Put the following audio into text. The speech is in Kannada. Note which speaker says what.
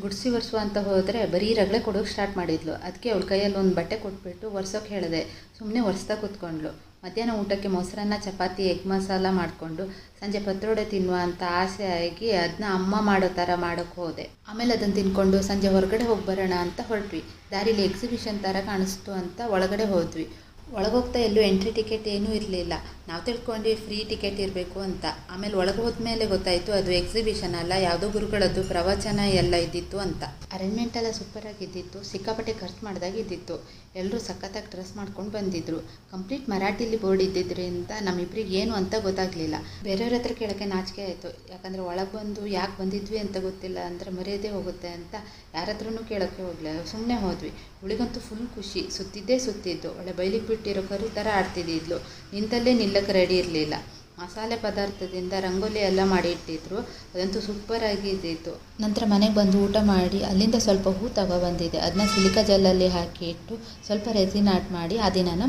Speaker 1: ಗುಡಿಸಿ ಒರೆಸುವ ಅಂತ ಹೋದರೆ ಬರೀ ರಗಳೆ ಕೊಡೋಕೆ ಸ್ಟಾರ್ಟ್ ಮಾಡಿದ್ಲು. ಅದಕ್ಕೆ ಅವಳ ಕೈಯಲ್ಲಿ ಒಂದು ಬಟ್ಟೆ ಕೊಟ್ಬಿಟ್ಟು ಒರೆಸೋಕೆ ಹೇಳಿದೆ. ಸುಮ್ಮನೆ ಒರೆಸ್ತಾ ಕೂತ್ಕೊಂಡ್ಳು. ಮಧ್ಯಾಹ್ನ ಊಟಕ್ಕೆ ಮೊಸರನ್ನ, ಚಪಾತಿ, ಎಗ್ ಮಸಾಲ ಮಾಡಿಕೊಂಡು ಸಂಜೆ ಪತ್ರೊಡೆ ತಿನ್ನುವ ಅಂತ ಆಸೆ ಆಗಿ ಅದನ್ನ ಅಮ್ಮ ಮಾಡೋ ಥರ ಮಾಡೋಕ್ಕೆ ಹೋದೆ. ಆಮೇಲೆ ಅದನ್ನು ತಿನ್ಕೊಂಡು ಸಂಜೆ ಹೊರಗಡೆ ಹೋಗಿ ಬರೋಣ ಅಂತ ಹೊರಟ್ವಿ. ದಾರಿಲಿ ಎಕ್ಸಿಬಿಷನ್ ಥರ ಕಾಣಿಸ್ತು ಅಂತ ಒಳಗಡೆ ಹೋದ್ವಿ. ಒಳಗೋಗ್ತಾ ಎಲ್ಲೂ ಎಂಟ್ರಿ ಟಿಕೆಟ್ ಏನೂ ಇರಲಿಲ್ಲ. ನಾವು ತಿಳ್ಕೊಂಡ್ವಿ ಫ್ರೀ ಟಿಕೆಟ್ ಇರಬೇಕು ಅಂತ. ಆಮೇಲೆ ಒಳಗೆ ಹೋದ್ಮೇಲೆ ಗೊತ್ತಾಯಿತು ಅದು ಎಕ್ಸಿಬಿಷನ್ ಅಲ್ಲ, ಯಾವುದೋ ಗುರುಗಳದ್ದು ಪ್ರವಚನ ಎಲ್ಲ ಇದ್ದಿತ್ತು ಅಂತ. ಅರೇಂಜ್ಮೆಂಟ್ ಎಲ್ಲ ಸೂಪರಾಗಿದ್ದಿತ್ತು. ಸಿಕ್ಕಾಪಟ್ಟೆ ಖರ್ಚು ಮಾಡಿದಾಗಿದ್ದಿತ್ತು. ಎಲ್ಲರೂ ಸಖತ್ತಾಗಿ ಡ್ರೆಸ್ ಮಾಡ್ಕೊಂಡು ಬಂದಿದ್ದರು. ಕಂಪ್ಲೀಟ್ ಮರಾಠಿಲಿ ಬೋರ್ಡ್ ಇದ್ದಿದ್ದರಿಂದ ನಮ್ಮಿಬ್ರಿಗೆ ಏನು ಅಂತ ಗೊತ್ತಾಗಲಿಲ್ಲ. ಬೇರೆಯವ್ರ ಹತ್ರ ಕೇಳೋಕ್ಕೆ ನಾಚಿಕೆ ಆಯಿತು. ಯಾಕಂದರೆ ಒಳಗೆ ಬಂದು ಯಾಕೆ ಬಂದಿದ್ವಿ ಅಂತ ಗೊತ್ತಿಲ್ಲ ಅಂದರೆ ಮರ್ಯಾದೆ ಹೋಗುತ್ತೆ ಅಂತ ಯಾರ ಹತ್ರನೂ ಕೇಳೋಕ್ಕೆ ಹೋಗಲಿಲ್ಲ. ಸುಮ್ಮನೆ ಹೋದ್ವಿ. ಇವಳಿಗಂತೂ ಫುಲ್ ಖುಷಿ. ಸುತ್ತಿದ್ದು. ಒಳ್ಳೆ ಬೈಲಿಗೆ ಬಿಟ್ಟಿರೋ ಕರು ಥರ ಆಡ್ತಿದ್ದಿದ್ಲು. ನಿಂತಲ್ಲೇ ನಿಲ್ಲಕ್ಕೆ ರೆಡಿ ಇರಲಿಲ್ಲ. ಮಸಾಲೆ ಪದಾರ್ಥದಿಂದ ರಂಗೋಲಿ ಎಲ್ಲ ಮಾಡಿ ಇಟ್ಟಿದ್ರು. ಅದಂತೂ ಸೂಪರಾಗಿದ್ದಿತ್ತು. ನಂತರ ಮನೆಗೆ ಬಂದು ಊಟ ಮಾಡಿ ಅಲ್ಲಿಂದ ಸ್ವಲ್ಪ ಹೂ ತಗೊಬಂದಿದ್ದೆ. ಅದನ್ನ ಸಿಲಿಕಾ ಜೆಲ್ಲಲ್ಲಿ ಹಾಕಿ ಇಟ್ಟು ಸ್ವಲ್ಪ ರೆಸಿನ್ ಆರ್ಟ್ ಮಾಡಿ ಆ ದಿನನ